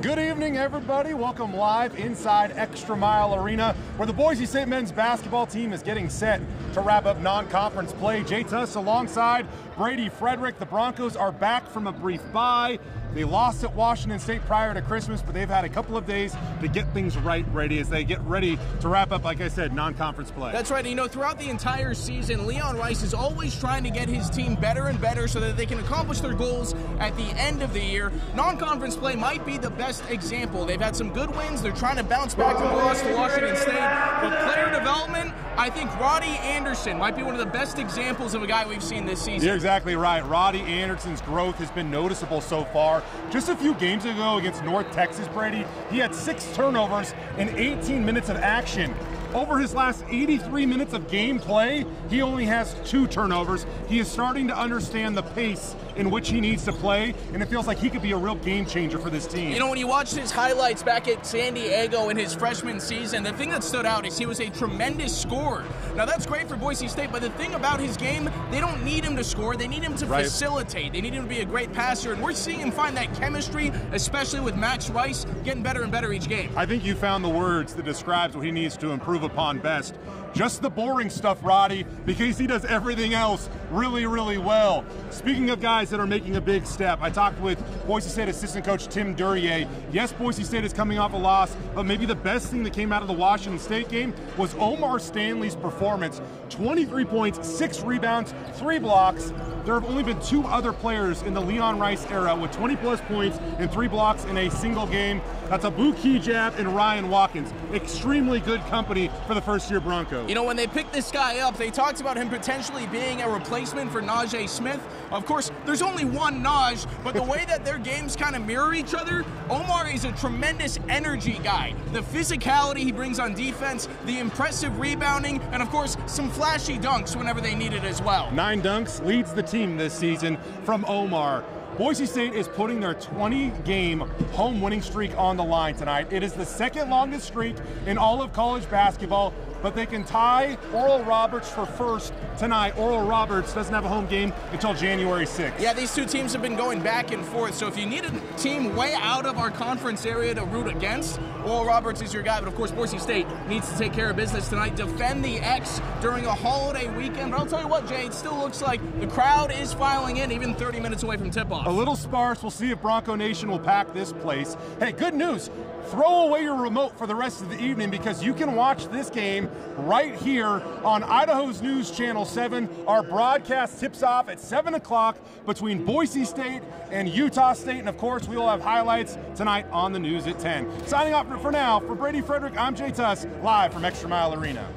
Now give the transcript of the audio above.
Good evening, everybody. Welcome live inside ExtraMile Arena, where the Boise State men's basketball team is getting set to wrap up non-conference play. Jay Tuss alongside Brady Frederick. The Broncos are back from a brief bye. They lost at Washington State prior to Christmas, but they've had a couple of days to get things right, Brady, as they get ready to wrap up, like I said, non-conference play. That's right. You know, throughout the entire season, Leon Rice is always trying to get his team better and better so that they can accomplish their goals at the end of the year. Non-conference play might be the best example. They've had some good wins. They're trying to bounce back from the loss to Washington State. But player development, I think Roddy Anderson might be one of the best examples of a guy we've seen this season. You're exactly right. Roddy Anderson's growth has been noticeable so far. Just a few games ago against North Texas, Brady, he had 6 turnovers in 18 minutes of action. Over his last 83 minutes of game play, he only has 2 turnovers. He is starting to understand the pace in which he needs to play, and it feels like he could be a real game changer for this team. You know, when you watched his highlights back at San Diego in his freshman season, the thing that stood out is he was a tremendous scorer. Now, that's great for Boise State, but the thing about his game, they don't need him to score. They need him to facilitate. They need him to be a great passer, and we're seeing him find that chemistry, especially with Max Rice, getting better and better each game. I think you found the words that describes what he needs to improve upon best. Just the boring stuff, Roddy, because he does everything else really, really well. Speaking of guys that are making a big step, I talked with Boise State assistant coach Tim Duryea. Yes, Boise State is coming off a loss, but maybe the best thing that came out of the Washington State game was Omar Stanley's performance. 23 points, 6 rebounds, 3 blocks. There have only been 2 other players in the Leon Rice era with 20-plus points and 3 blocks in a single game. That's Abu Kijab and Ryan Watkins. Extremely good company for the first-year Broncos. You know, when they picked this guy up, they talked about him potentially being a replacement for Najee Smith. Of course, there's only one Naj, but the way that their games kind of mirror each other, Omar is a tremendous energy guy. The physicality he brings on defense, the impressive rebounding, and of course, some flashy dunks whenever they need it as well. 9 dunks, leads the team this season from Omar. Boise State is putting their 20-game home winning streak on the line tonight. It is the second longest streak in all of college basketball, but they can tie Oral Roberts for first tonight. Oral Roberts doesn't have a home game until January 6th. Yeah, these two teams have been going back and forth, so if you need a team way out of our conference area to root against, Oral Roberts is your guy, but of course Boise State needs to take care of business tonight, defend the X during a holiday weekend. But I'll tell you what, Jay, it still looks like the crowd is filing in even 30 minutes away from tip-off. A little sparse. We'll see if Bronco Nation will pack this place. Hey, good news. Throw away your remote for the rest of the evening because you can watch this game right here on Idaho's News Channel 7. Our broadcast tips off at 7 o'clock between Boise State and Utah State. And, of course, we will have highlights tonight on the news at 10. Signing off for now, for Brady Frederick, I'm Jay Tuss, live from ExtraMile Arena.